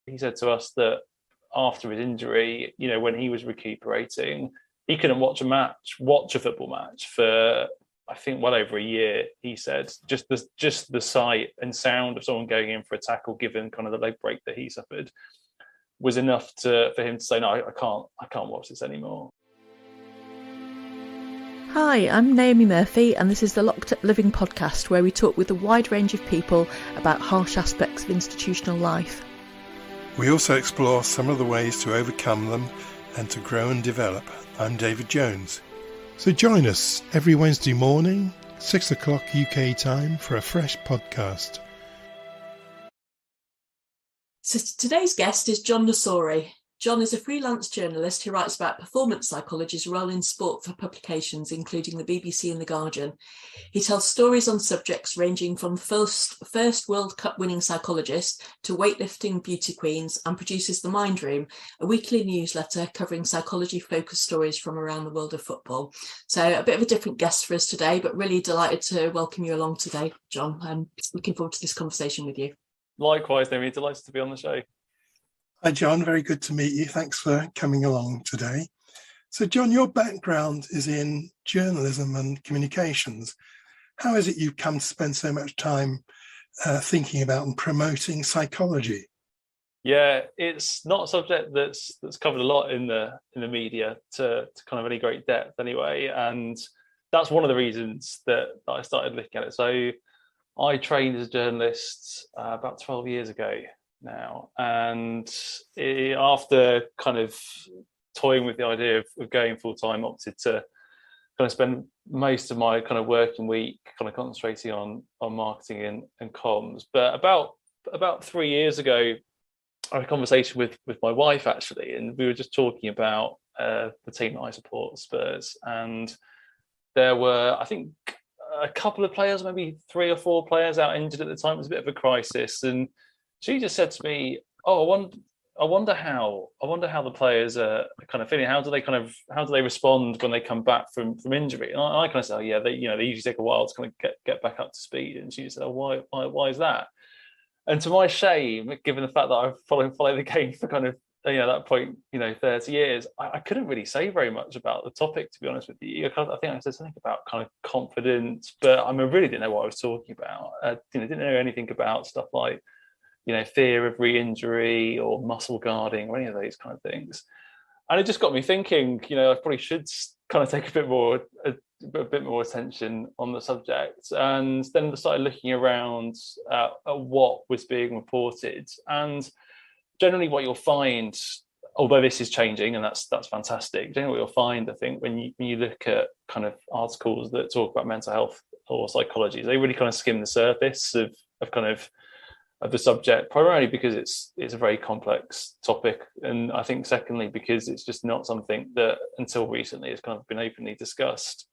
He said to us that after his injury, when he was recuperating, he couldn't watch a football match for, I think, well over a year. He said just the sight and sound of someone going in for a tackle, given kind of the leg break that he suffered, was enough for him to say, no, I can't watch this anymore. Hi, I'm Naomi Murphy, and this is the Locked Up Living podcast, where we talk with a wide range of people about harsh aspects of institutional life. We also explore some of the ways to overcome them and to grow and develop. I'm David Jones. So join us every Wednesday morning, 6 o'clock UK time, for a fresh podcast. So today's guest is John Nassoori. John is a freelance journalist who writes about performance psychology's role in sport for publications including the BBC and The Guardian. He tells stories on subjects ranging from first World Cup winning psychologists to weightlifting beauty queens, and produces The Mind Room, a weekly newsletter covering psychology-focused stories from around the world of football. So a bit of a different guest for us today, but really delighted to welcome you along today, John. I'm looking forward to this conversation with you. Likewise, Naomi, delighted to be on the show. Hi, John. Very good to meet you. Thanks for coming along today. So, John, your background is in journalism and communications. How is it you've come to spend so much time thinking about and promoting psychology? Yeah, it's not a subject that's covered a lot in the media to kind of any great depth anyway, and that's one of the reasons that I started looking at it. So, I trained as a journalist about 12 years ago now, and after kind of toying with the idea of going full-time, opted to kind of spend most of my kind of working week kind of concentrating on marketing and comms. But about 3 years ago, I had a conversation with my wife actually, and we were just talking about the team that I support, Spurs, and there were, I think, a couple of players, maybe 3 or 4 players out injured at the time. It was a bit of a crisis, and she just said to me, "Oh, I wonder how the players are kind of feeling. How do they respond when they come back from injury?" And I kind of said, "Oh, yeah, they usually take a while to kind of get back up to speed." And she said, "Oh, why is that?" And to my shame, given the fact that I've followed the game for kind of that point 30 years, I couldn't really say very much about the topic, to be honest with you. I think I said something about kind of confidence, but I really didn't know what I was talking about. Didn't know anything about stuff like fear of re-injury or muscle guarding or any of those kind of things. And it just got me thinking, I probably should kind of take a bit more attention on the subject. And then I started looking around at what was being reported. And generally what you'll find, although this is changing and that's fantastic, generally what you'll find, I think, when you look at kind of articles that talk about mental health or psychology, they really kind of skim the surface of the subject, primarily because it's a very complex topic, and I think secondly because it's just not something that until recently has kind of been openly discussed.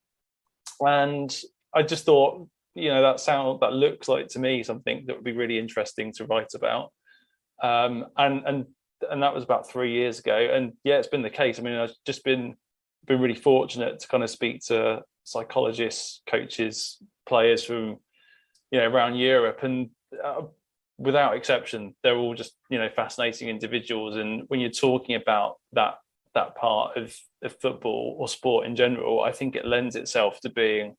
And I just thought, that looks like to me something that would be really interesting to write about. And that was about 3 years ago, and yeah, it's been the case. I've just been really fortunate to kind of speak to psychologists, coaches, players from around Europe, and without exception, they're all just fascinating individuals. And when you're talking about that part of football or sport in general, I think it lends itself to being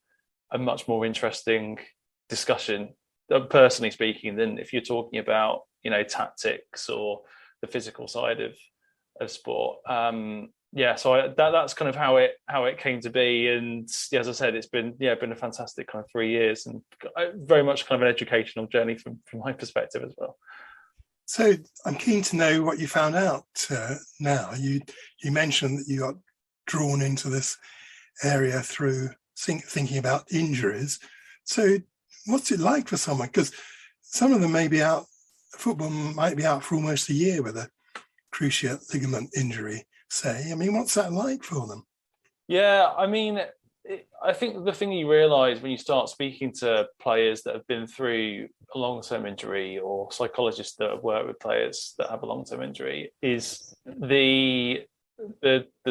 a much more interesting discussion, personally speaking, than if you're talking about tactics or the physical side of sport. So that's kind of how it came to be. And as I said, it's been a fantastic kind of 3 years, and very much kind of an educational journey from my perspective as well. So I'm keen to know what you found out now. You mentioned that you got drawn into this area through thinking about injuries. So what's it like for someone? Because some of them may be out, football might be out for almost a year with a cruciate ligament injury, say. What's that like for them? Yeah, I think the thing you realise when you start speaking to players that have been through a long-term injury, or psychologists that have worked with players that have a long-term injury, is the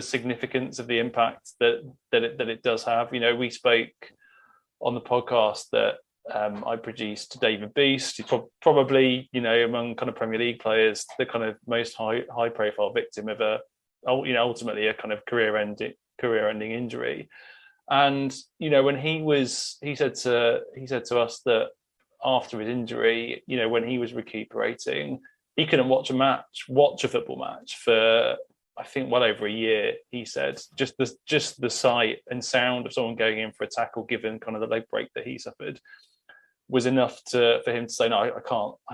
significance of the impact that it does have. We spoke on the podcast that I produced David Beast, who's probably, among kind of Premier League players, the kind of most high profile victim of ultimately a kind of career ending injury. And when he said to us that after his injury, when he was recuperating, he couldn't watch a football match for, I think, well over a year. He said just the sight and sound of someone going in for a tackle, given kind of the leg break that he suffered, was enough for him to say, no, I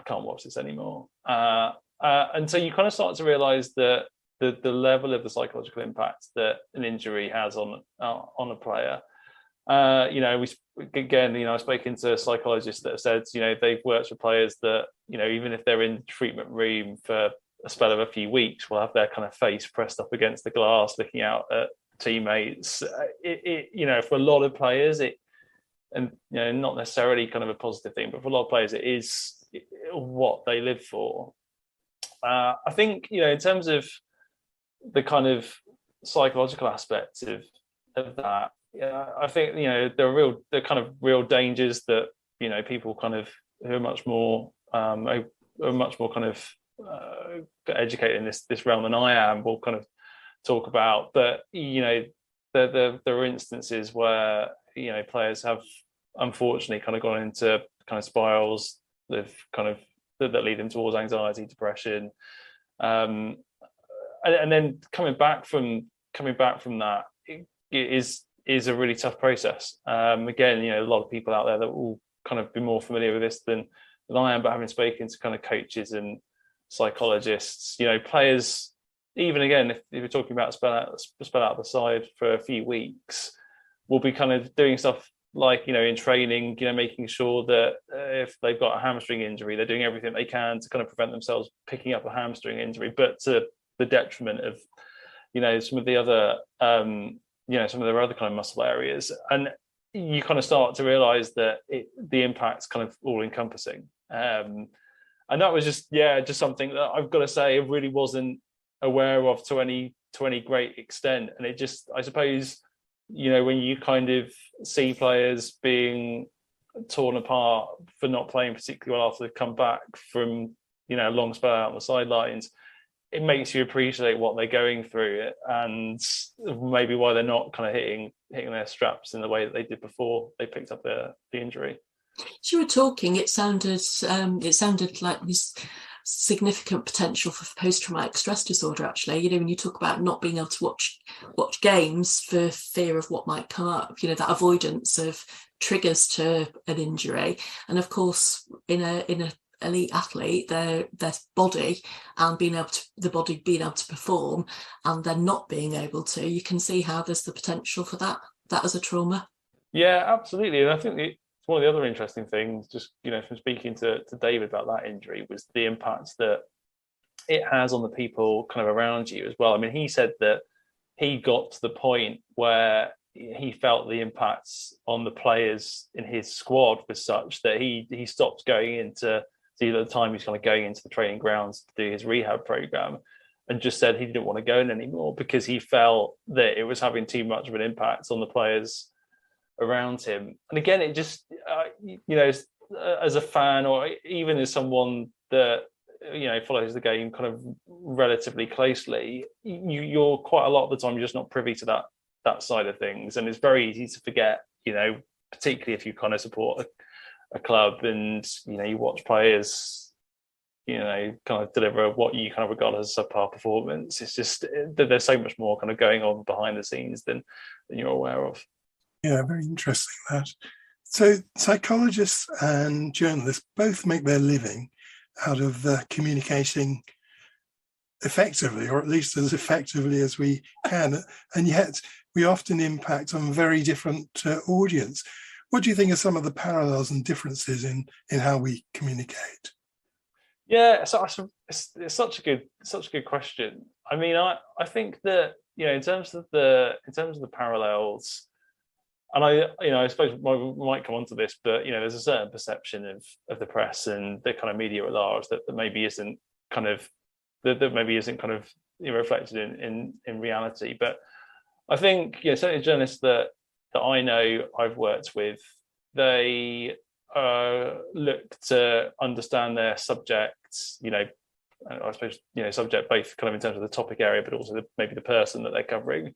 can't watch this anymore. And so you kind of start to realize that the level of the psychological impact that an injury has on a player. I've spoken to psychologists that have said, they've worked with players that, even if they're in the treatment room for a spell of a few weeks, will have their kind of face pressed up against the glass, looking out at teammates. For a lot of players, not necessarily kind of a positive thing, but for a lot of players, it is what they live for. I think, in terms of the kind of psychological aspects of that, I think, there are kind of real dangers that, people kind of who are much more kind of educated in this realm than I am will kind of talk about. But, there are instances where, players have unfortunately kind of gone into kind of spirals that lead them towards anxiety, depression, and then coming back from that is a really tough process. Again, a lot of people out there that will kind of be more familiar with this than I am, but having spoken to kind of coaches and psychologists, players, even again, if you're talking about spell out the side for a few weeks, will be kind of doing stuff like, in training, making sure that if they've got a hamstring injury, they're doing everything they can to kind of prevent themselves picking up a hamstring injury, but to the detriment of, some of the other, some of their other kind of muscle areas. And you kind of start to realize that the impact's kind of all encompassing. And that was just something that I've got to say I really wasn't aware of to any great extent. And it just, I suppose, when you kind of see players being torn apart for not playing particularly well after they've come back from, a long spell out on the sidelines, it makes you appreciate what they're going through and maybe why they're not kind of hitting their straps in the way that they did before they picked up the injury. As you were talking, it sounded like this significant potential for post-traumatic stress disorder, actually. When you talk about not being able to watch games for fear of what might come up, that avoidance of triggers to an injury. And of course, in a elite athlete, their body and the body being able to perform, and then not being able to, you can see how there's the potential for that as a trauma. Yeah, absolutely. And I think it's one of the other interesting things, just from speaking to David about that injury, was the impact that it has on the people kind of around you as well. I mean, he said that he got to the point where he felt the impacts on the players in his squad was such that he stopped going into the time he's kind of going into the training grounds to do his rehab program, and just said he didn't want to go in anymore because he felt that it was having too much of an impact on the players around him. And again, it just, as a fan, or even as someone that, follows the game kind of relatively closely, you're quite a lot of the time, you're just not privy to that side of things. And it's very easy to forget, particularly if you kind of support a club and, you watch players, kind of deliver what you kind of regard as a subpar performance. It's just, there's so much more kind of going on behind the scenes than you're aware of. Yeah, very interesting that. So psychologists and journalists both make their living out of communicating effectively, or at least as effectively as we can. And yet we often impact on very different audience. What do you think are some of the parallels and differences in how we communicate? Yeah, so it's such a good question. I mean, I think that, in terms of the parallels, and I suppose we might come on to this, but there's a certain perception of the press and the kind of media at large that maybe isn't kind of reflected in reality. But I think certainly journalists that I know I've worked with, they look to understand their subjects, I suppose, subject both kind of in terms of the topic area, but also maybe the person that they're covering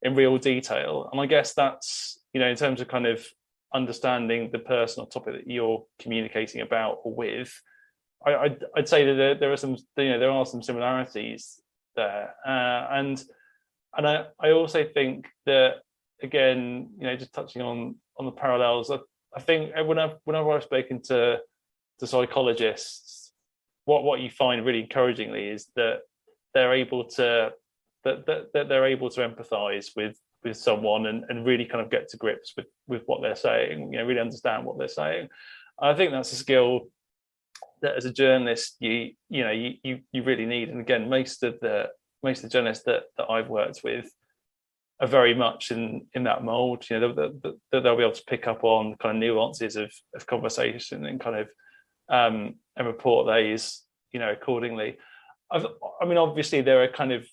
in real detail. And I guess that's, in terms of kind of understanding the person or topic that you're communicating about or with, I'd say that there are some, there are some similarities there. And I also think that, again, just touching on the parallels, I think whenever I've spoken to psychologists, what you find really encouragingly is that they're able to empathize with someone and really kind of get to grips with what they're saying, really understand what they're saying. I think that's a skill that as a journalist you really need. And again, most of the journalists that I've worked with are very much in that mold. They'll be able to pick up on kind of nuances of conversation and kind of and report those accordingly. I mean, obviously there are kind of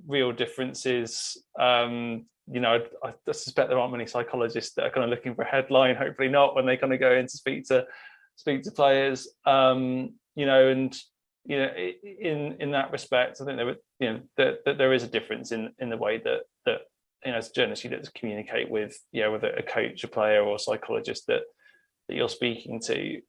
real differences. I suspect there aren't many psychologists that are kind of looking for a headline, hopefully not, when they kind of go in to speak to players. In that respect, I think that there is a difference in the way that as a journalist you get to communicate with whether a coach, a player, or a psychologist that you're speaking to.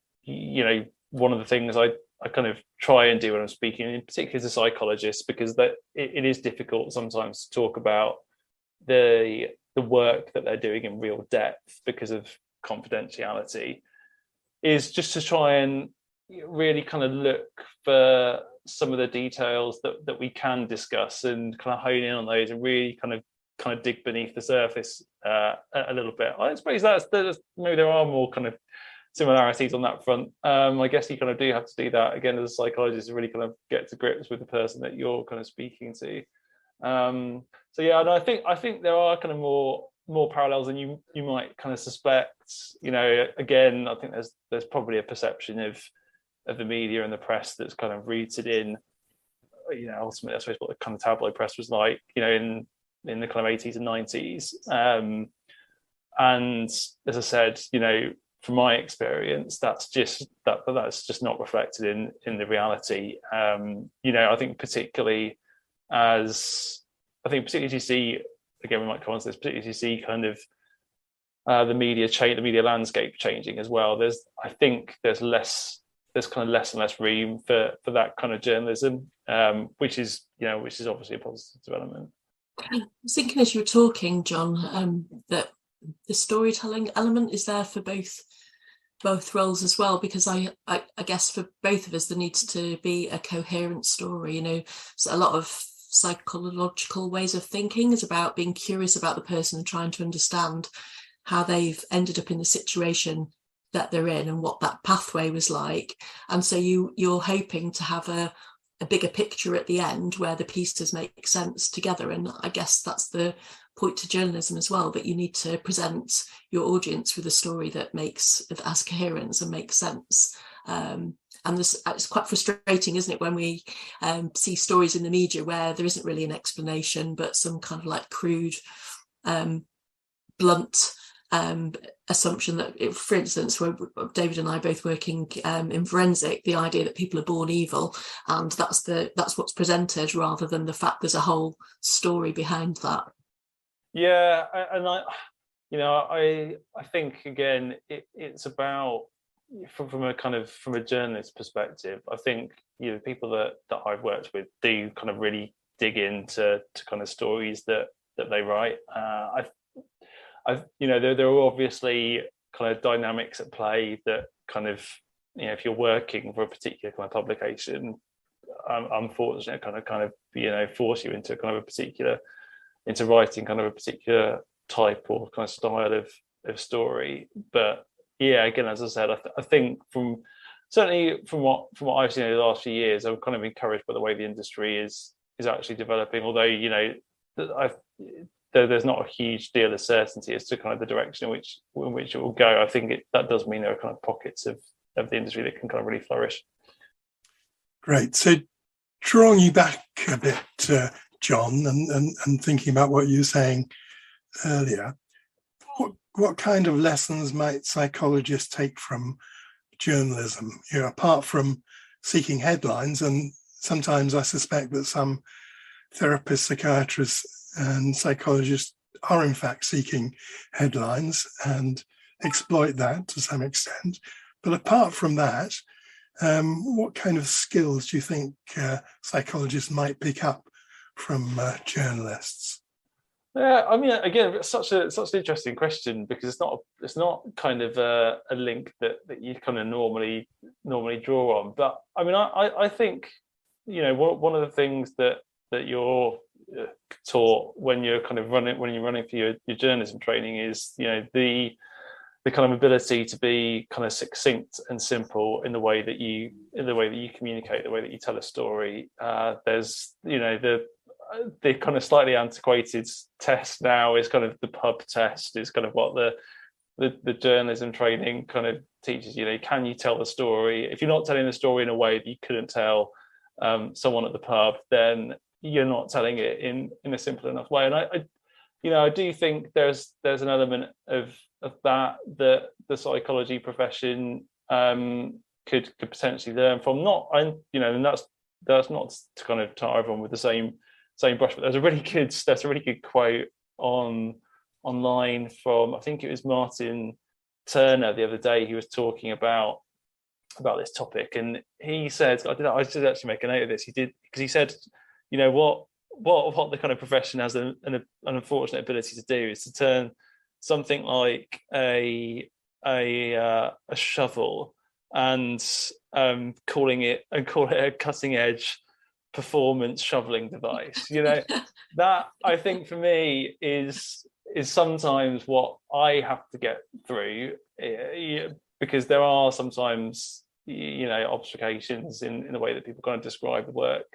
One of the things I kind of try and do when I'm speaking, in particular as a psychologist, because that it is difficult sometimes to talk about the work that they're doing in real depth because of confidentiality, is just to try and really kind of look for some of the details that we can discuss and kind of hone in on those and really kind of dig beneath the surface a little bit. I suppose maybe there are more kind of similarities on that front. I guess you kind of do have to do that again as a psychologist to really kind of get to grips with the person that you're kind of speaking to. So yeah, and I think there are kind of more parallels than you might kind of suspect. Again, I think there's probably a perception of the media and the press that's kind of rooted in, ultimately I suppose what the kind of tabloid press was like, in the kind of 80s and 90s. And as I said, from my experience, that's just not reflected in the reality. I think particularly as you see, again, we might come on to this, particularly as you see kind of the media landscape changing as well. There's kind of less and less room for that kind of journalism, which is obviously a positive development. I was thinking as you were talking, John, that the storytelling element is there for both roles as well, because I guess for both of us there needs to be a coherent story. So a lot of psychological ways of thinking is about being curious about the person and trying to understand how they've ended up in the situation that they're in and what that pathway was like. And so you're hoping to have a bigger picture at the end where the pieces make sense together. And I guess that's the point to journalism as well, that you need to present your audience with a story that has coherence and makes sense. And it's quite frustrating, isn't it, when we see stories in the media where there isn't really an explanation, but some kind of like crude, blunt assumption that, for instance, where David and I both working in forensic, the idea that people are born evil, and that's what's presented rather than the fact there's a whole story behind that. Yeah, and I think again it's about from a journalist perspective. I think people that I've worked with do kind of really dig into kind of stories that they write. There are obviously kind of dynamics at play that kind of if you're working for a particular kind of publication, unfortunately kind of force you into kind of a particular into writing kind of a particular type or kind of style of story. But yeah, again, as I said, I think certainly from what I've seen over the last few years, I'm kind of encouraged by the way the industry is actually developing. Although there's not a huge deal of certainty as to kind of the direction in which it will go. I think that does mean there are kind of pockets of the industry that can kind of really flourish. Great. So drawing you back a bit, John, and thinking about what you were saying earlier, what kind of lessons might psychologists take from journalism? Apart from seeking headlines, and sometimes I suspect that some therapists, psychiatrists, and psychologists are in fact seeking headlines and exploit that to some extent. But apart from that, what kind of skills do you think psychologists might pick up from journalists? Yeah, I mean, again, it's such an interesting question, because it's not kind of a link that you kind of normally draw on. But I mean, I think, one of the things that you're taught when you're running for your journalism training is, the kind of ability to be kind of succinct and simple in the way that you communicate, the way that you tell a story. There's the kind of slightly antiquated test now is kind of the pub test, is kind of what the journalism training kind of teaches you. Can you tell the story? If you're not telling the story in a way that you couldn't tell someone at the pub, then you're not telling it in a simple enough way. And I do think there's an element of that the psychology profession could potentially learn from. And that's not to kind of tar everyone with the same brush, but there's a really good quote online from, I think it was Martin Turner the other day. He was talking about this topic, and he said, I did actually make a note of this. He did, because he said, what the kind of profession has an unfortunate ability to do is to turn something like a shovel and call it a cutting edge performance shoveling device. That, I think, for me is sometimes what I have to get through, because there are sometimes obfuscations in the way that people kind of describe the work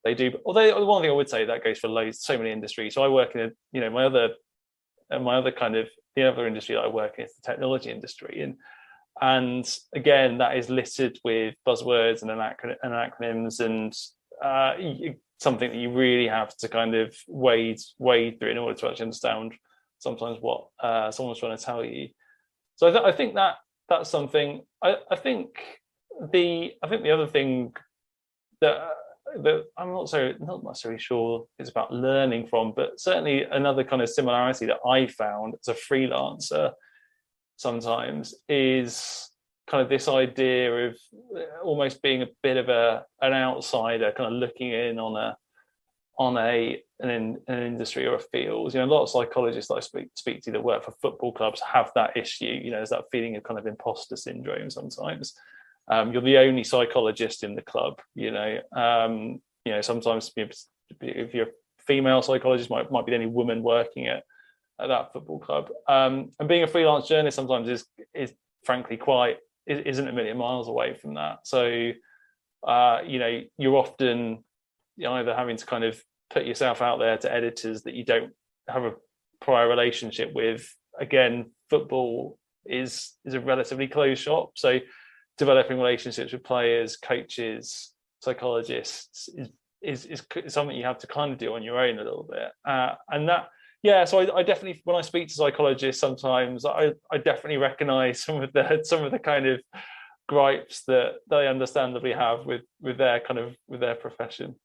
they do. Although one thing I would say that goes for so many industries. So I work in my other kind of, the other industry that I work in is the technology industry, and again, that is littered with buzzwords and acronyms and something that you really have to kind of wade through in order to actually understand sometimes what someone's trying to tell you. So I think that's something. I think the other thing that I'm not necessarily sure it's about learning from, but certainly another kind of similarity that I found as a freelancer sometimes is kind of this idea of almost being a bit of an outsider, kind of looking in on an industry or a field. A lot of psychologists that I speak to that work for football clubs have that issue. There's that feeling of kind of imposter syndrome sometimes. You're the only psychologist in the club. Sometimes if you're a female psychologist, might be the only woman working at that football club. And being a freelance journalist sometimes is frankly isn't a million miles away from that. So you're often either having to kind of put yourself out there to editors that you don't have a prior relationship with. Again, football is a relatively closed shop, so developing relationships with players, coaches, psychologists is something you have to kind of do on your own a little bit. And that, so I definitely, when I speak to psychologists, sometimes I definitely recognise some of the kind of gripes that they understandably have with their profession.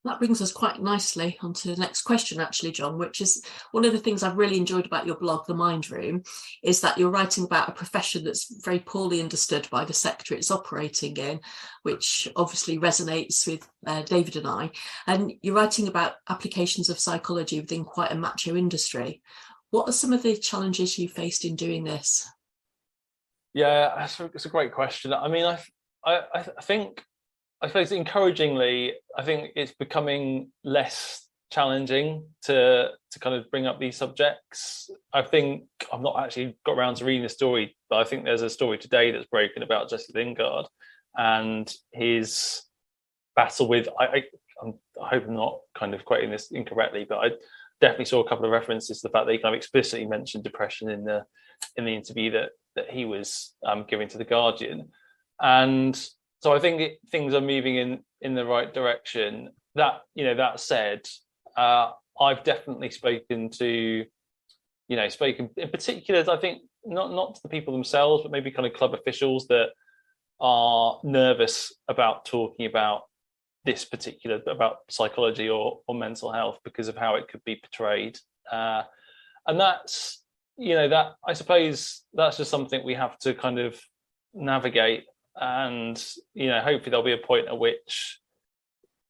That brings us quite nicely onto the next question, actually, John, which is one of the things I've really enjoyed about your blog, The Mind Room, is that you're writing about a profession that's very poorly understood by the sector it's operating in, which obviously resonates with David and I. And you're writing about applications of psychology within quite a macho industry. What are some of the challenges you faced in doing this? Yeah, it's a great question. I mean, I think, I suppose encouragingly, I think it's becoming less challenging to kind of bring up these subjects. I think I've not actually got around to reading the story, but I think there's a story today that's broken about Jesse Lingard and his battle with, I hope I'm not kind of quoting this incorrectly, but I definitely saw a couple of references to the fact that he kind of explicitly mentioned depression in the interview that he was giving to The Guardian. And so I think things are moving in the right direction. That said, I've definitely spoken to spoken in particular, I think not to the people themselves, but maybe kind of club officials that are nervous about talking about this particular, about psychology or mental health because of how it could be portrayed. And that's, that I suppose that's just something we have to kind of navigate. And, hopefully there'll be a point at which,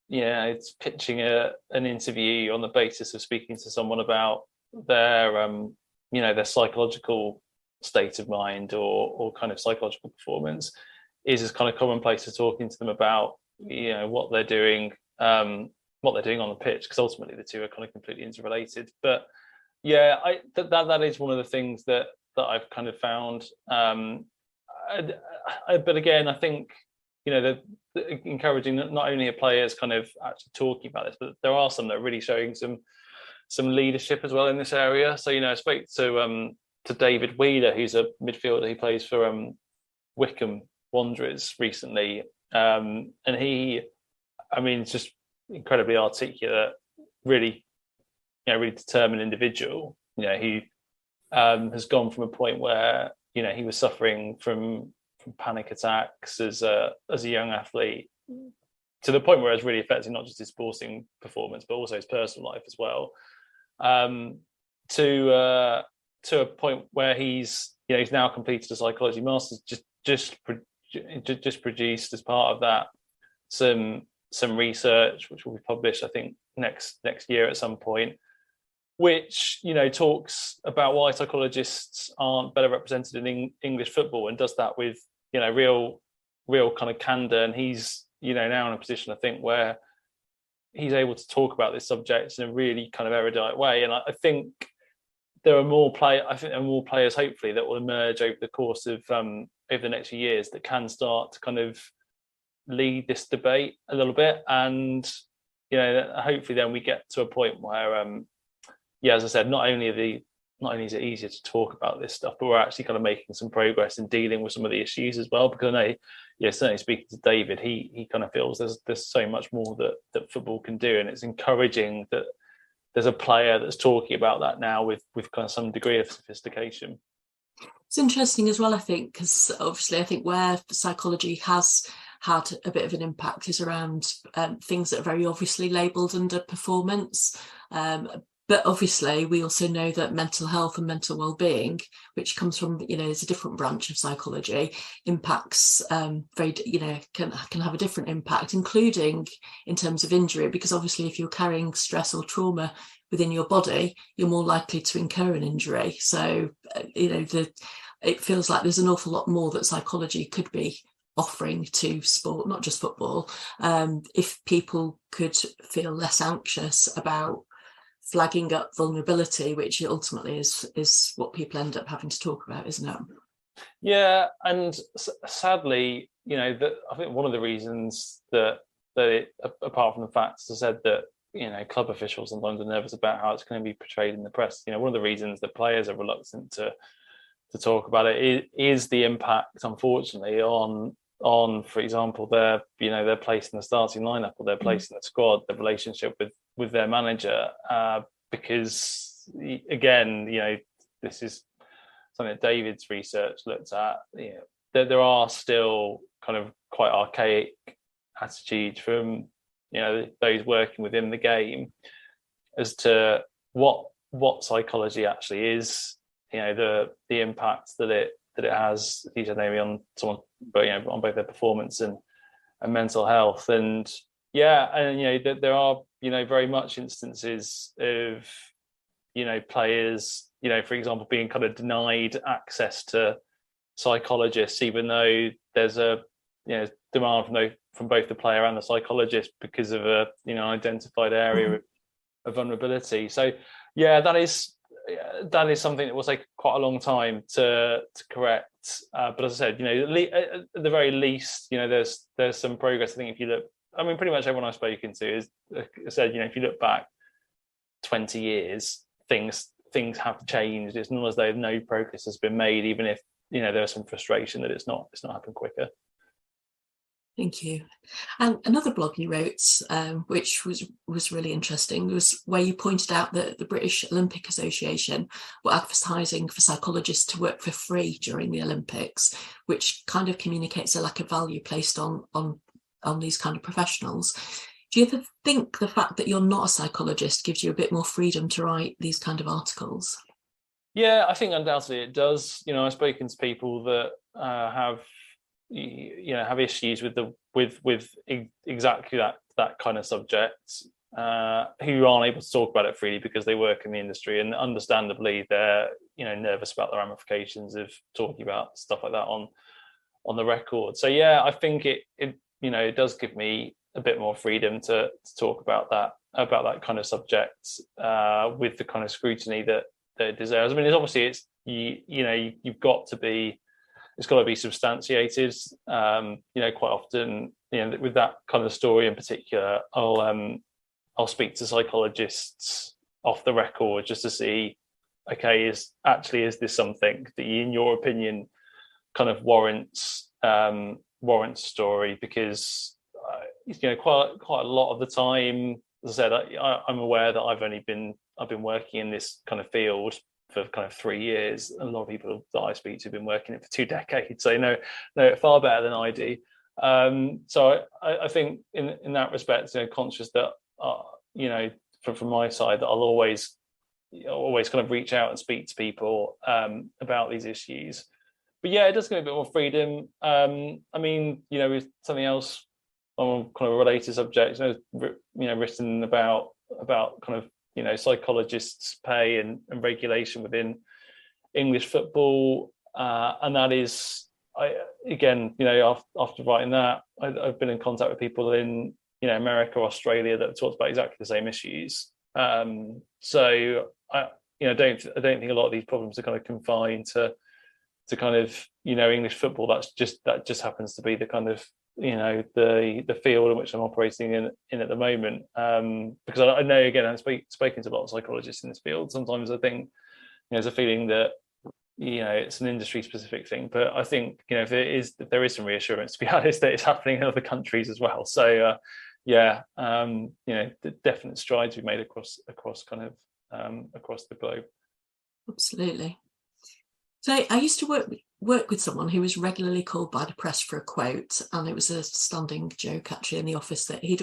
it's pitching an interview on the basis of speaking to someone about their, their psychological state of mind or kind of psychological performance is as kind of commonplace as talking to them about, what they're doing on the pitch, because ultimately the two are kind of completely interrelated. But yeah, that is one of the things that I've kind of found. But again, I think the encouraging not only are players kind of actually talking about this, but there are some that are really showing some leadership as well in this area. So I spoke to David Wheeler, who's a midfielder who plays for Wycombe Wanderers recently, and it's just incredibly articulate, really determined individual. Who has gone from a point where he was suffering from panic attacks as a young athlete to the point where it's really affecting not just his sporting performance but also his personal life as well. To a point where he's now completed a psychology master's, just produced as part of that some research which will be published I think next year at some point, which talks about why psychologists aren't better represented in English football, and does that with real kind of candor. And he's now in a position I think where he's able to talk about this subject in a really kind of erudite way. And I think there are more players hopefully that will emerge over the course of over the next few years that can start to kind of lead this debate a little bit. And hopefully then we get to a point where as I said, not only is it easier to talk about this stuff, but we're actually kind of making some progress in dealing with some of the issues as well. Because I know, certainly speaking to David, he kind of feels there's so much more that football can do, and it's encouraging that there's a player that's talking about that now with kind of some degree of sophistication. It's interesting as well, I think, because obviously I think where psychology has had a bit of an impact is around things that are very obviously labelled under performance. But obviously, we also know that mental health and mental well-being, which comes from, is a different branch of psychology, impacts can have a different impact, including in terms of injury, because obviously if you're carrying stress or trauma within your body, you're more likely to incur an injury. So, it feels like there's an awful lot more that psychology could be offering to sport, not just football, if people could feel less anxious about flagging up vulnerability, which ultimately is what people end up having to talk about, isn't it? Yeah, and sadly, that I think one of the reasons that it, apart from the fact, as I said, that club officials sometimes are nervous about how it's going to be portrayed in the press. One of the reasons that players are reluctant to talk about it is the impact, unfortunately, on for example, their place in the starting lineup or their place in the squad, the relationship with their manager, because again, this is something that David's research looked at. There are still kind of quite archaic attitudes from those working within the game as to what psychology actually is. The impact that it has, you said, maybe on someone, but on both their performance and mental health. And there are very much instances of players, for example, being kind of denied access to psychologists, even though there's a demand from both the player and the psychologist because of a identified area of vulnerability. So that is something that will take quite a long time to correct. But as I said, at the very least, there's some progress. I think if you look, pretty much everyone I've spoken to is said, if you look back 20 years, things have changed. It's not as though no progress has been made, even if there's some frustration that it's not happened quicker. Thank you. And another blog you wrote, which was really interesting, was where you pointed out that the British Olympic Association were advertising for psychologists to work for free during the Olympics, which kind of communicates a lack of value placed on these kind of professionals. Do you ever think the fact that you're not a psychologist gives you a bit more freedom to write these kind of articles? Yeah, I think undoubtedly it does. I've spoken to people that have issues with exactly that kind of subject, who aren't able to talk about it freely because they work in the industry, and understandably they're nervous about the ramifications of talking about stuff like that on the record. So yeah, I think it does give me a bit more freedom to talk about that kind of subject with the kind of scrutiny that it deserves. I mean, you've got to be. It's got to be substantiated. Quite often, with that kind of story in particular, I'll speak to psychologists off the record just to see, okay, is this something that, in your opinion, kind of warrants a story? Because quite a lot of the time, as I said, I'm aware that I've been working in this kind of field for kind of 3 years. A lot of people that I speak to have been working it for 2 decades, so they know it far better than I do. So I think in that respect, conscious that from my side, that I'll always kind of reach out and speak to people about these issues. But yeah, it does give me a bit more freedom. I mean, with something else on kind of a related subject, written about kind of psychologists' pay and regulation within English football, and that is, after writing that, I've been in contact with people in America, Australia, that have talked about exactly the same issues. So I don't think a lot of these problems are kind of confined to kind of English football. That just happens to be the kind of the field in which I'm operating in at the moment, because I know, again, I've spoken to a lot of psychologists in this field. Sometimes I think there's a feeling that it's an industry specific thing, but I think if there is some reassurance, to be honest, that it's happening in other countries as well. So the definite strides we've made across kind of across the globe. Absolutely. So I used to work with someone who was regularly called by the press for a quote, and it was a standing joke actually in the office that he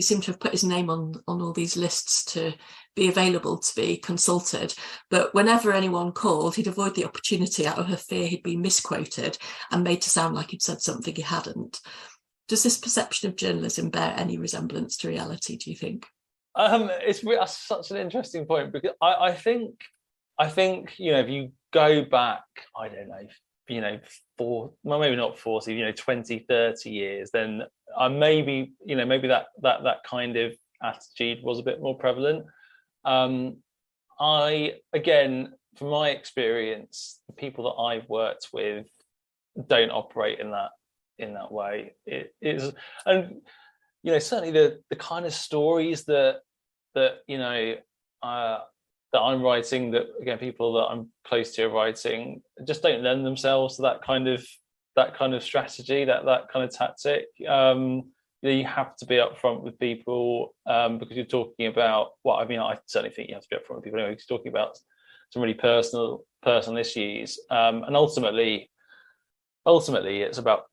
seemed to have put his name on all these lists to be available to be consulted, but whenever anyone called, he'd avoid the opportunity out of a fear he'd been misquoted and made to sound like he'd said something he hadn't. Does this perception of journalism bear any resemblance to reality, do you think? It's such an interesting point, because I think if you go back, I don't know, maybe not 40, 20, 30 years, then maybe that kind of attitude was a bit more prevalent. Again, from my experience, the people that I've worked with don't operate in that way. It is, and certainly the kind of stories that I'm writing, that again people that I'm close to are writing, just don't lend themselves to that kind of strategy, that kind of tactic. You have to be upfront with people, because you're talking about, I certainly think you have to be upfront with people anyway, because you're talking about some really personal issues, and ultimately it's about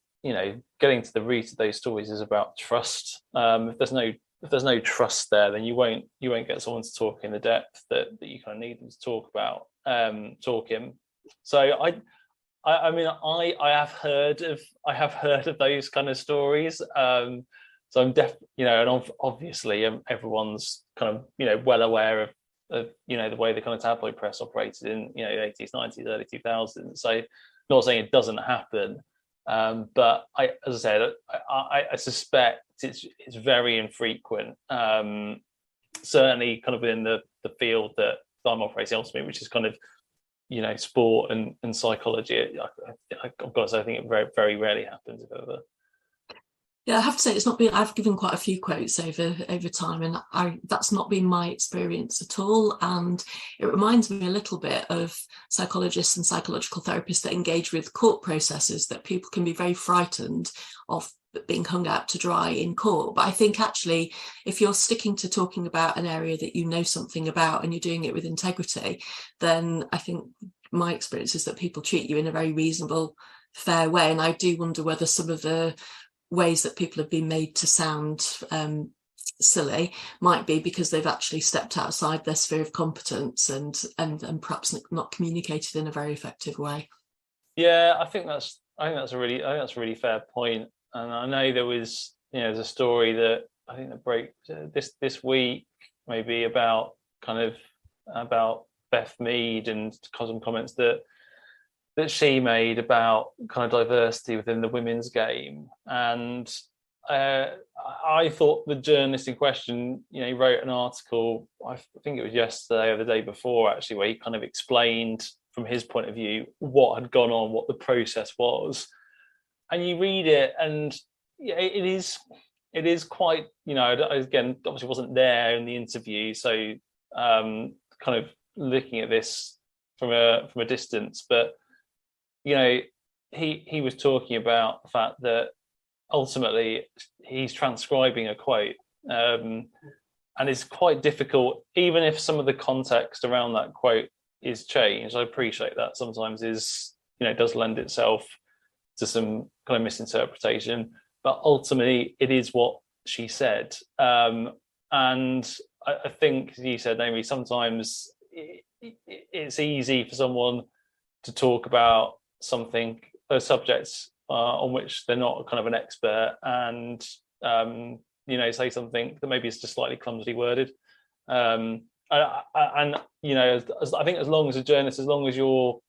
getting to the root of those stories is about trust. If there's no trust there, then you won't get someone to talk in the depth that you kind of need them to talk about. So I mean, I have heard of those kind of stories. So I'm and obviously everyone's kind of well aware of the way the kind of tabloid press operated in the 80s, 90s, early 2000s. So not saying it doesn't happen, but as I said, I suspect it's very infrequent. Certainly, kind of within the field that I'm operating ultimately, which is kind of sport and psychology. I've got to say, I think it very, very rarely happens, if ever. Yeah, I have to say, it's not been. I've given quite a few quotes over time, and that's not been my experience at all. And it reminds me a little bit of psychologists and psychological therapists that engage with court processes, that people can be very frightened of being hung out to dry in court. But I think actually, if you're sticking to talking about an area that you know something about and you're doing it with integrity, then I think my experience is that people treat you in a very reasonable, fair way. And I do wonder whether some of the ways that people have been made to sound silly might be because they've actually stepped outside their sphere of competence and perhaps not communicated in a very effective way. Yeah, I think that's a really fair point. And I know there was, there's a story that I think that broke this week, maybe about Beth Mead and some comments that she made about kind of diversity within the women's game. And I thought the journalist in question, he wrote an article, I think it was yesterday or the day before actually, where he kind of explained from his point of view what had gone on, what the process was. And you read it, and it is quite, again, obviously wasn't there in the interview, so kind of looking at this from a distance, but he was talking about the fact that ultimately he's transcribing a quote, and it's quite difficult, even if some of the context around that quote is changed. I appreciate that sometimes does lend itself to some kind of misinterpretation, but ultimately it is what she said. And I think, as you said, Naomi, sometimes it's easy for someone to talk about something, subjects on which they're not kind of an expert, and say something that maybe is just slightly clumsily worded. And I think as long as a journalist, as long as you're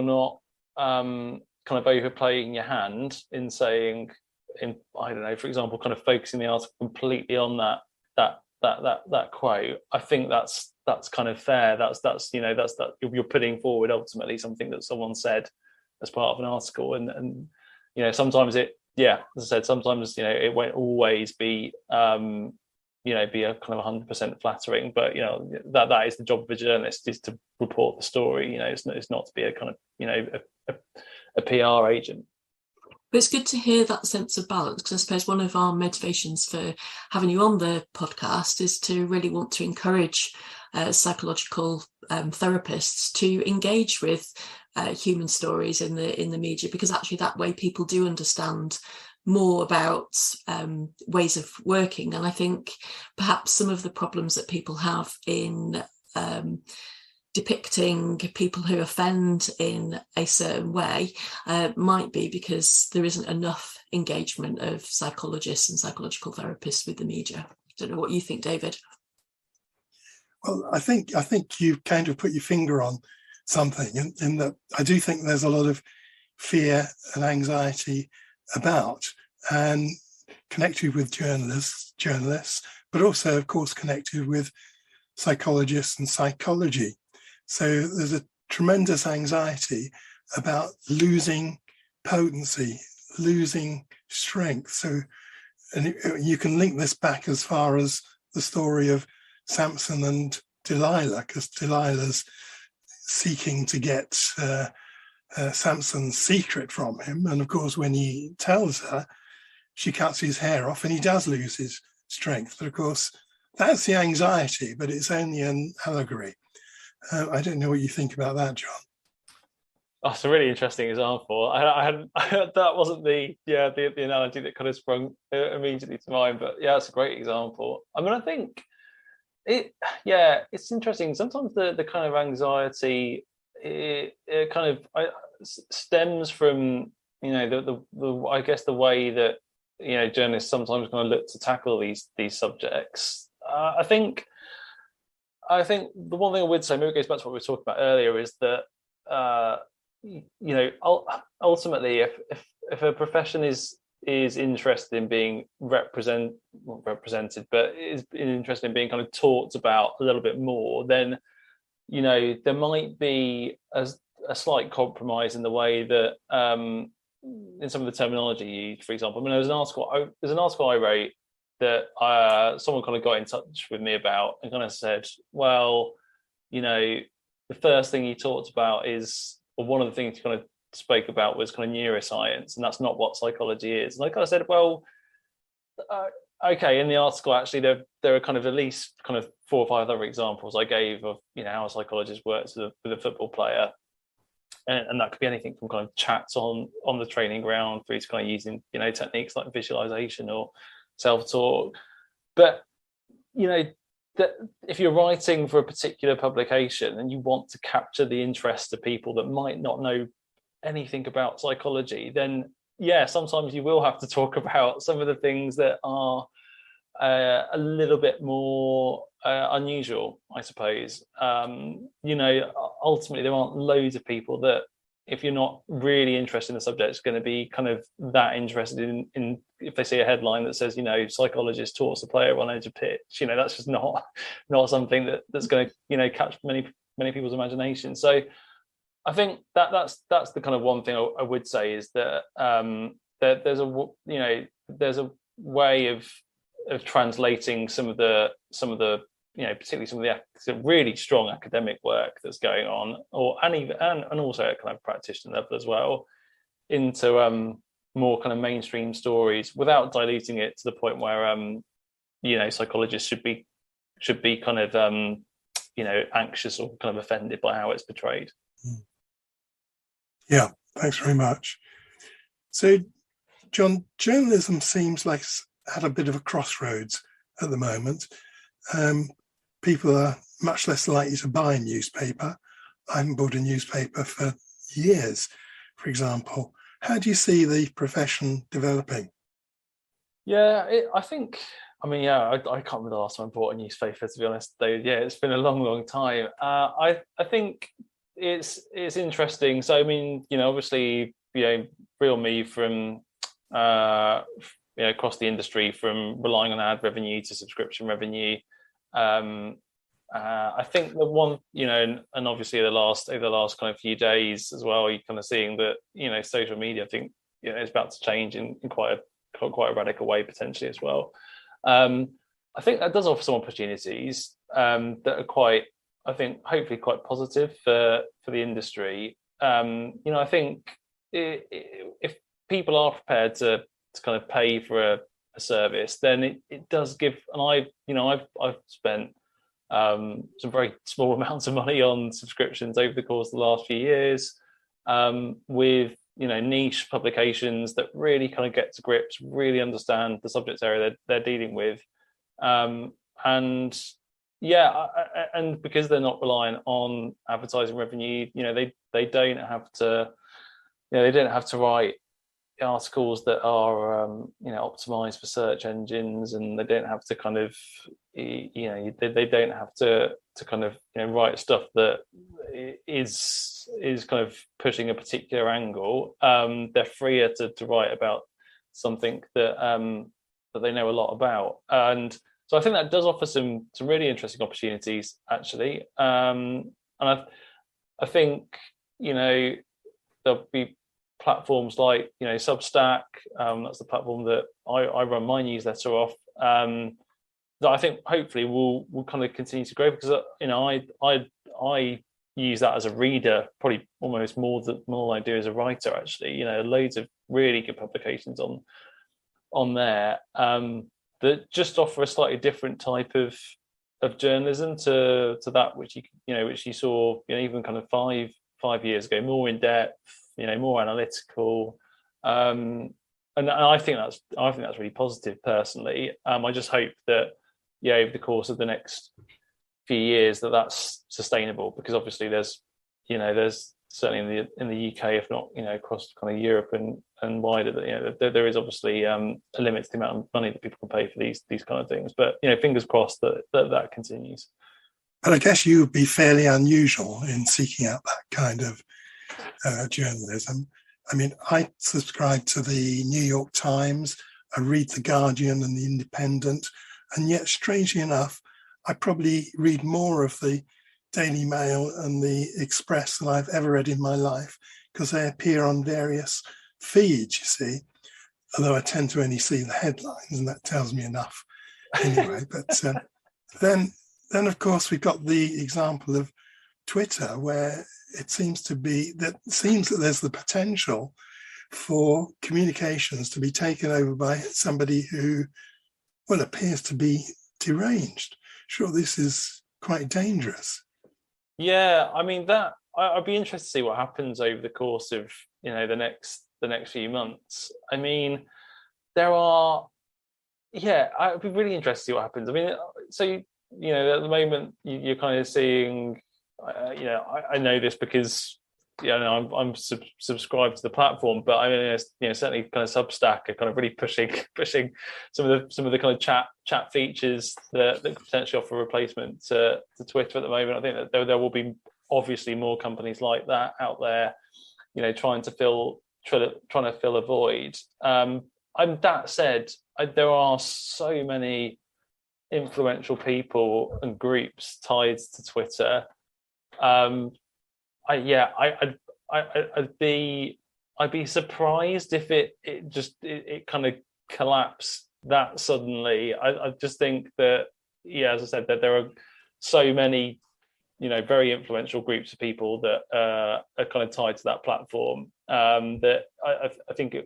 not kind of overplaying your hand in saying, I don't know, for example, kind of focusing the article completely on that quote, I think that's kind of fair. That's you're putting forward ultimately something that someone said as part of an article, and sometimes as I said, sometimes it won't always be be a kind of 100% flattering, but that is the job of a journalist, is to report the story. It's not to be a kind of a PR agent. But it's good to hear that sense of balance, because I suppose one of our motivations for having you on the podcast is to really want to encourage psychological therapists to engage with human stories in the media, because actually that way people do understand more about ways of working. And I think perhaps some of the problems that people have in depicting people who offend in a certain way might be because there isn't enough engagement of psychologists and psychological therapists with the media. I don't know what you think, David. Well, I think you kind of put your finger on something in that I do think there's a lot of fear and anxiety about, and connected with journalists, but also, of course, connected with psychologists and psychology. So there's a tremendous anxiety about losing potency, losing strength. So, and you can link this back as far as the story of Samson and Delilah, because Delilah's seeking to get Samson's secret from him. And of course, when he tells her, she cuts his hair off and he does lose his strength. But of course, that's the anxiety, but it's only an allegory. I don't know what you think about that, John. That's a really interesting example. That wasn't the analogy that kind of sprung immediately to mind, but yeah, it's a great example. I mean, I think it's interesting. Sometimes the kind of anxiety it kind of stems from I guess the way that journalists sometimes kind of look to tackle these subjects. I think the one thing I would say, maybe it goes back to what we were talking about earlier, is that ultimately, if a profession is interested in being represented, but is interested in being kind of talked about a little bit more, then there might be a slight compromise in the way that in some of the terminology used. For example, I mean, there's an article I wrote that someone kind of got in touch with me about, and kind of said, well, the first thing you talked about is, or one of the things you kind of spoke about was kind of neuroscience, and that's not what psychology is. And I kind of said, well, okay, in the article, actually, there are kind of at least kind of 4 or 5 other examples I gave of, how a psychologist works with a football player. And that could be anything from kind of chats on the training ground through to kind of using, techniques like visualization or self-talk. But, that if you're writing for a particular publication and you want to capture the interest of people that might not know anything about psychology, then sometimes you will have to talk about some of the things that are a little bit more unusual, I suppose. Ultimately, there aren't loads of people that, if you're not really interested in the subject, is going to be kind of that interested in if they see a headline that says, psychologist taught a player on edge of pitch. That's just not something that's going to catch many people's imagination. So I think that's the kind of one thing I would say is that there's a way of translating some of the particularly some of the really strong academic work that's going on, and also at kind of practitioner level as well, into more kind of mainstream stories without diluting it to the point where psychologists should be kind of anxious or kind of offended by how it's portrayed. Yeah, thanks very much. So, John, journalism seems like it's at a bit of a crossroads at the moment. People are much less likely to buy a newspaper. I haven't bought a newspaper for years, for example. How do you see the profession developing? Yeah, I can't remember the last time I bought a newspaper, to be honest. Though, it's been a long time. I think it's interesting. So, obviously, real move from across the industry, from relying on ad revenue to subscription revenue. I think the one, and obviously over the last kind of few days as well, you're kind of seeing that, social media, I think, is about to change in quite a radical way potentially as well. I think that does offer some opportunities that are quite, I think, hopefully quite positive for the industry. I think if people are prepared to kind of pay for a service, then it does give. And I've spent some very small amounts of money on subscriptions over the course of the last few years, with niche publications that really kind of get to grips, really understand the subject area they're dealing with, and because they're not reliant on advertising revenue, they don't have to write articles that are optimized for search engines, and they don't have to kind of they don't have to kind of write stuff that is kind of pushing a particular angle. They're freer to write about something that they know a lot about, and so I think that does offer some really interesting opportunities actually. And I think there'll be platforms like Substack, that's the platform that I run my newsletter off, that I think hopefully will kind of continue to grow, because I use that as a reader probably almost more than I do as a writer actually. Loads of really good publications on there that just offer a slightly different type of journalism to that which you saw even kind of five years ago, more in depth, more analytical, and I think that's really positive personally. I just hope that over the course of the next few years that's sustainable, because obviously there's certainly in the UK, if not across kind of Europe and wider, that there is obviously a limit to the amount of money that people can pay for these kind of things. But fingers crossed that continues. But I guess you would be fairly unusual in seeking out that kind of journalism. I subscribe to the New York Times, I read The Guardian and The Independent, and yet, strangely enough, I probably read more of the Daily Mail and the Express than I've ever read in my life, because they appear on various feeds, you see, although I tend to only see the headlines, and that tells me enough anyway. But then of course, we've got the example of Twitter, where it seems that there's the potential for communications to be taken over by somebody who, well, appears to be deranged. Sure, this is quite dangerous. Yeah, I mean that I'd be interested to see what happens over the course of the next few months. I mean, I'd be really interested to see what happens. I mean, so at the moment you're kind of seeing, I know this because I'm subscribed to the platform, but I mean, certainly kind of Substack are kind of really pushing some of the kind of chat features that could potentially offer a replacement to Twitter at the moment. I think that there will be obviously more companies like that out there, trying to fill a void. And that said, there are so many influential people and groups tied to Twitter. I'd be surprised if it kind of collapsed that suddenly. I just think that, as I said, that there are so many very influential groups of people that are kind of tied to that platform, that I think it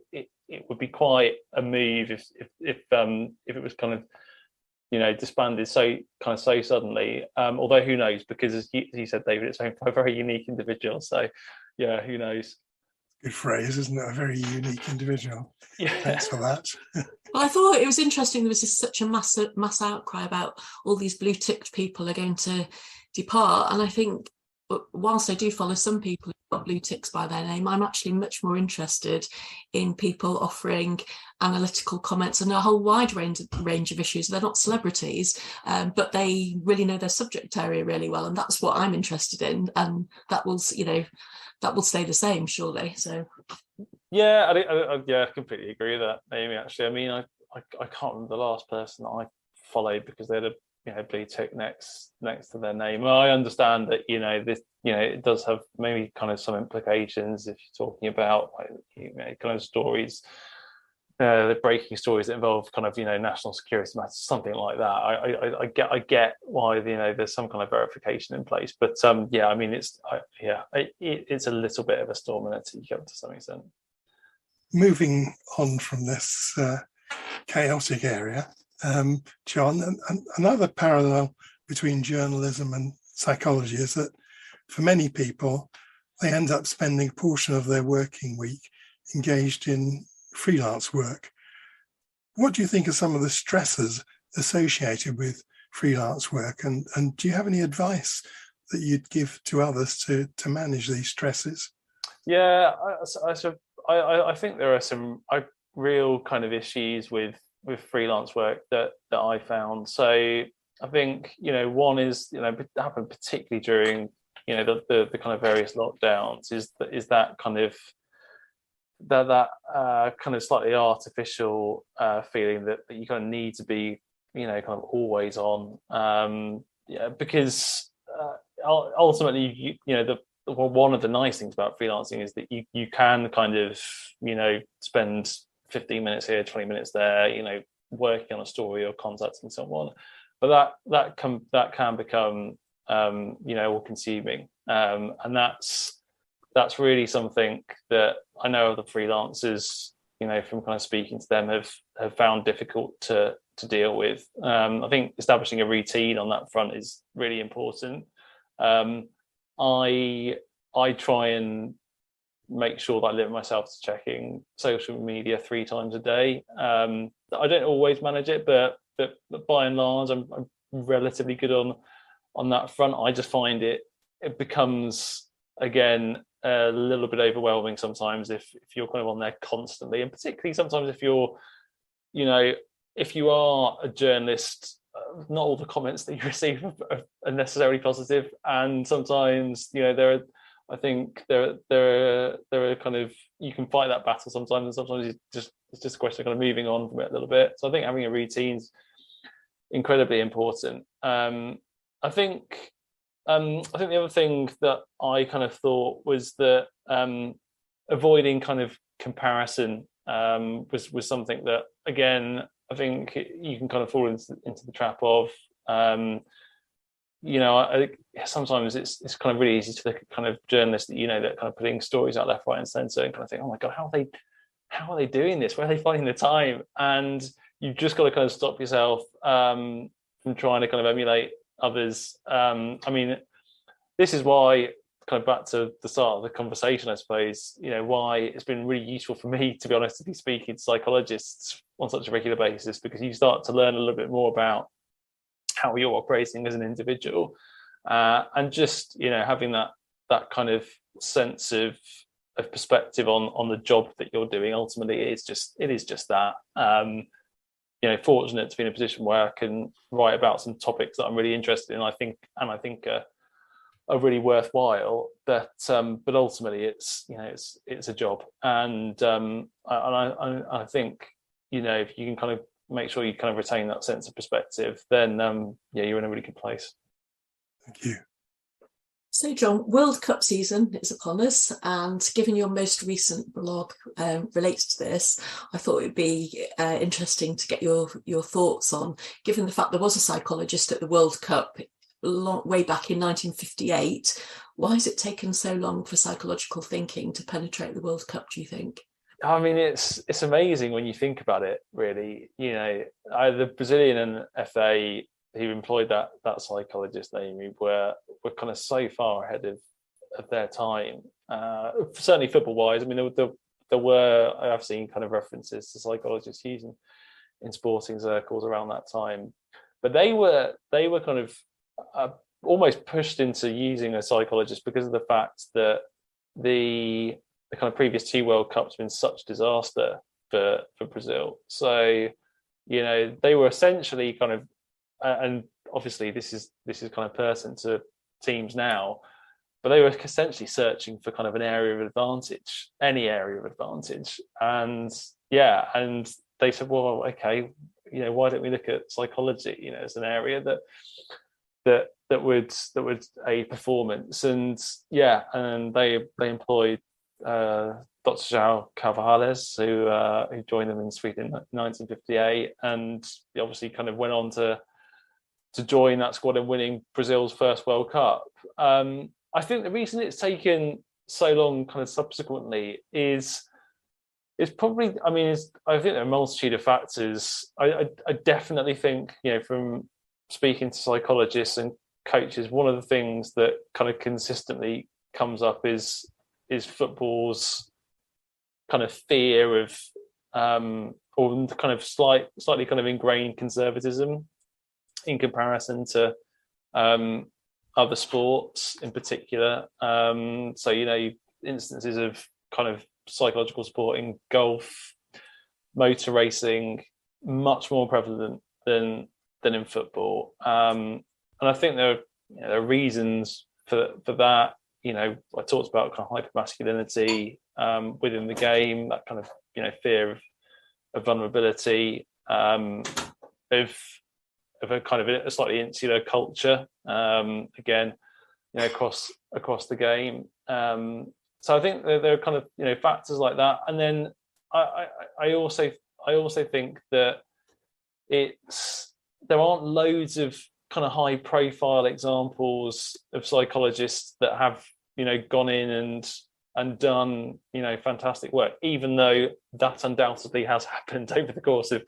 would be quite a move if it was kind of disbanded so suddenly. Although who knows, because as you said, David, it's owned by a very unique individual. So yeah, who knows? Good phrase, isn't it? A very unique individual. Yeah. Thanks for that. Well, I thought it was interesting. There was just such a mass outcry about all these blue-ticked people are going to depart, and I think whilst I do follow some people who've got blue ticks by their name, I'm actually much more interested in people offering analytical comments on a whole wide range of issues. They're not celebrities, but they really know their subject area really well, and that's what I'm interested in, and that will stay the same, surely. So yeah, I completely agree with that, Amy. Actually, I mean, I can't remember the last person that I followed because they had a blue tick next to their name. Well, I understand that this it does have maybe kind of some implications if you're talking about kind of stories, the breaking stories that involve kind of national security matters, something like that. I get why there's some kind of verification in place, but I mean it's a little bit of a storm in a teacup to some extent. Moving on from this chaotic area, John, another parallel between journalism and psychology is that for many people, they end up spending a portion of their working week engaged in freelance work. What do you think are some of the stresses associated with freelance work, and do you have any advice that you'd give to others to manage these stresses? Yeah, I think there are some real kind of issues with freelance work that I found. So I think one is it happened particularly during the kind of various lockdowns is that kind of that kind of slightly artificial feeling that you kind of need to be kind of always on, because ultimately one of the nice things about freelancing is that you can kind of spend 15 minutes here, 20 minutes there, working on a story or contacting someone, but that can become all consuming, and that's really something that I know other freelancers, from kind of speaking to them, have found difficult to deal with. I think establishing a routine on that front is really important. I try and make sure that I limit myself to checking social media 3 times a day. I don't always manage it, but by and large, I'm relatively good on that front. I just find it becomes, again, a little bit overwhelming sometimes if you're kind of on there constantly, and particularly sometimes if you're, if you are a journalist, not all the comments that you receive are necessarily positive, and sometimes I think there are kind of, you can fight that battle sometimes, and sometimes it's just a question of kind of moving on from it a little bit. So I think having a routine's incredibly important. I think the other thing that I kind of thought was that avoiding kind of comparison was something that, again, I think you can kind of fall into the trap of. sometimes it's kind of really easy to look at kind of journalists that that kind of putting stories out left, right, and centre, and kind of think, oh my god, how are they doing this? Where are they finding the time? And you've just got to kind of stop yourself from trying to kind of emulate others. This is why, kind of back to the start of the conversation, I suppose, why it's been really useful for me, to be honest, to be speaking to psychologists on such a regular basis, because you start to learn a little bit more about how you're operating as an individual, and just having that kind of sense of perspective on the job that you're doing. Ultimately, it is just that. Fortunate to be in a position where I can write about some topics that I'm really interested in. I think are really worthwhile. But ultimately, it's a job, and I think if you can kind of make sure you kind of retain that sense of perspective, then you're in a really good place. Thank you. So, John, World Cup season is upon us, and given your most recent blog relates to this, I thought it would be interesting to get your thoughts on, given the fact there was a psychologist at the World Cup way back in 1958, why has it taken so long for psychological thinking to penetrate the World Cup, do you think? I mean, it's amazing when you think about it, really. The Brazilian and FA who employed that psychologist, Amy, were kind of so far ahead of their time. Certainly football wise. I mean, I've seen kind of references to psychologists using in sporting circles around that time, but they were kind of almost pushed into using a psychologist because of the fact that the kind of previous two World Cups have been such disaster for Brazil. So they were essentially kind of, and obviously this is kind of pertinent to teams now, but they were essentially searching for kind of an area of advantage, any area of advantage. And they said, well, okay, why don't we look at psychology, as an area that would aid performance. And they employed Dr. João Carvalhales, who joined them in Sweden in 1958, and he obviously kind of went on to join that squad in winning Brazil's first World Cup. I think the reason it's taken so long kind of subsequently is probably, I think there are a multitude of factors. I definitely think, from speaking to psychologists and coaches, one of the things that kind of consistently comes up is football's kind of fear of or kind of slightly kind of ingrained conservatism in comparison to other sports in particular. Instances of kind of psychological support in golf, motor racing, much more prevalent than in football. And I think there are reasons for that. I talked about kind of hypermasculinity within the game, that kind of fear of vulnerability, of a kind of a slightly insular culture, again, across the game. So I think there are kind of factors like that, and then I also think that there aren't loads of kind of high profile examples of psychologists that have gone in and done fantastic work, even though that undoubtedly has happened over the course of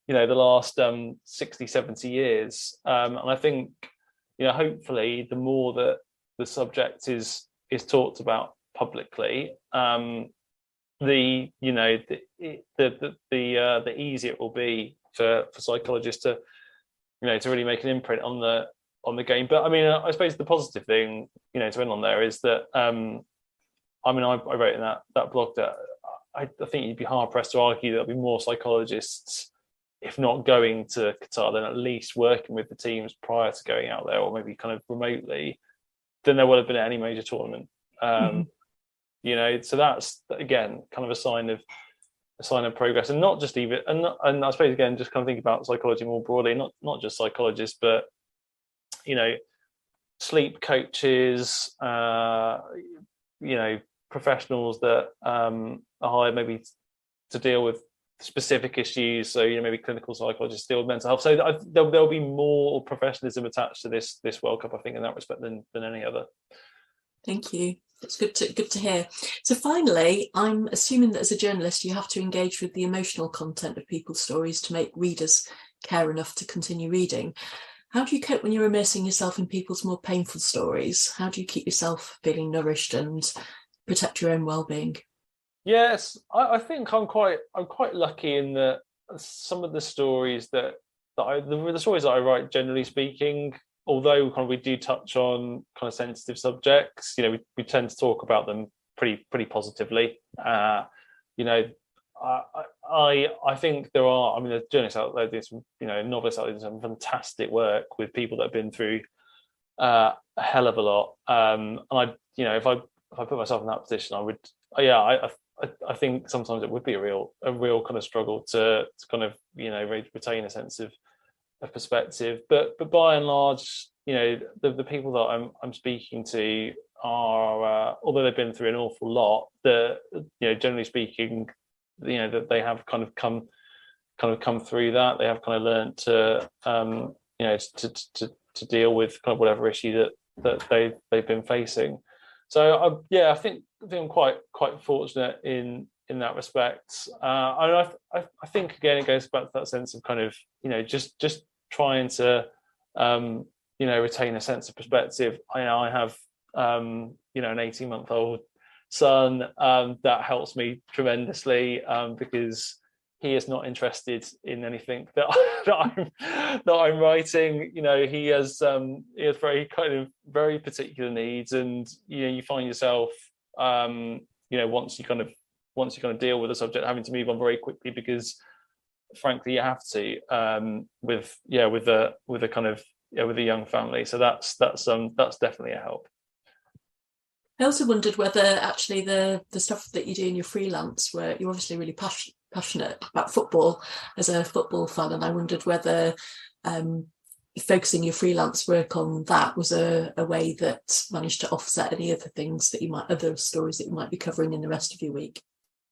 the last 60, 70 years. And I think hopefully the more that the subject is talked about publicly, the easier it will be for psychologists to really make an imprint on the game. But I suppose the positive thing to end on there is that I wrote in that blog that I think you'd be hard pressed to argue there'll be more psychologists, if not going to Qatar, then at least working with the teams prior to going out there, or maybe kind of remotely, than there would have been at any major tournament. So that's again kind of a sign of progress, and not just even, and I suppose again just kind of think about psychology more broadly, not just psychologists, but sleep coaches, professionals that are hired maybe to deal with specific issues. So, maybe clinical psychologists deal with mental health. So there'll be more professionalism attached to this World Cup, I think, in that respect than any other. Thank you. It's good to hear. So finally, I'm assuming that as a journalist, you have to engage with the emotional content of people's stories to make readers care enough to continue reading. How do you cope when you're immersing yourself in people's more painful stories? How do you keep yourself feeling nourished and protect your own well-being? Yes, I think I'm quite lucky in that some of the stories the stories that I write, generally speaking, although we do touch on kind of sensitive subjects, we tend to talk about them pretty positively. I think there are, there's journalists out there, there's novelists out there doing some fantastic work with people that have been through a hell of a lot. And if I put myself in that position, I would, I think sometimes it would be a real kind of struggle to kind of retain a sense of perspective. But by and large, the people that I'm speaking to are, although they've been through an awful lot, generally speaking, that they have kind of come through that. They have kind of learned to to deal with kind of whatever issue that they've been facing. So I think I'm quite fortunate in that respect. I think again it goes back to that sense of kind of just trying to retain a sense of perspective. I have an 18-month-old son that helps me tremendously because he is not interested in anything that I'm writing. He has very kind of very particular needs, and you find yourself once you kind of deal with the subject, having to move on very quickly because frankly you have to with a kind of with a young family. So that's definitely a help. I also wondered whether actually the stuff that you do in your freelance, where you're obviously really passionate about football as a football fan, and I wondered whether focusing your freelance work on that was a way that managed to offset any other things that other stories that you might be covering in the rest of your week.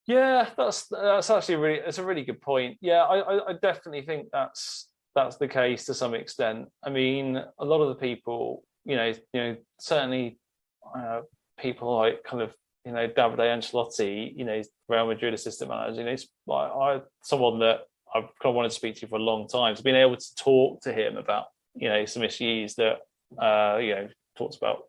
Yeah, that's actually it's a really good point. Yeah, I definitely think that's the case to some extent. A lot of the people, certainly people like kind of Davide Ancelotti, Real Madrid assistant manager, someone that I've kind of wanted to speak to for a long time. So being able to talk to him about some issues that talks about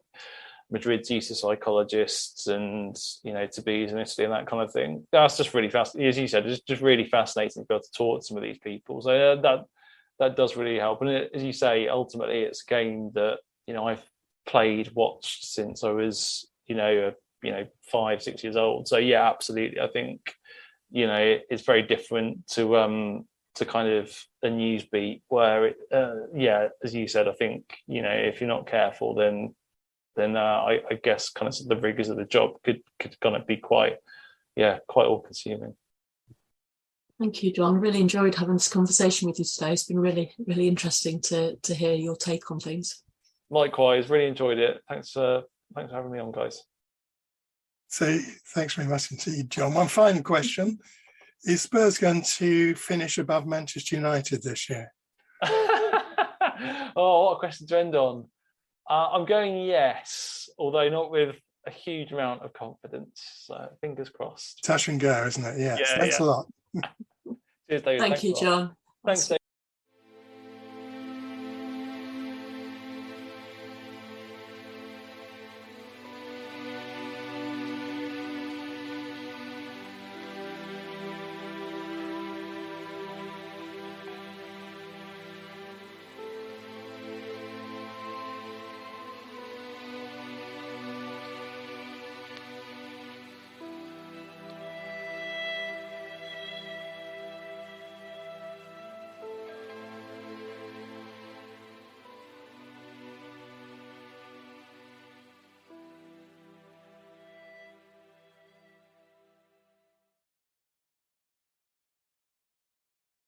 Madrid's use of psychologists and taboos in Italy and that kind of thing. That's just really fascinating. As you said, it's just really fascinating to be able to talk to some of these people. So that does really help. And as you say, ultimately, it's a game that I've watched since I was 5-6 years old. So yeah, absolutely. I think it's very different to kind of a news beat where as you said, I think if you're not careful, then I guess kind of the rigors of the job could kind of be quite all consuming. Thank you, John. Really enjoyed having this conversation with you today. It's been really, really interesting to hear your take on things. Likewise, really enjoyed it. Thanks for having me on, guys. So thanks very much indeed, John. One final question. Is Spurs going to finish above Manchester United this year? Oh, what a question to end on. I'm going yes, although not with a huge amount of confidence. So fingers crossed. Touch and go, isn't it? Yes. Thanks a lot. Cheers, David. Thank you, John. Thanks, David.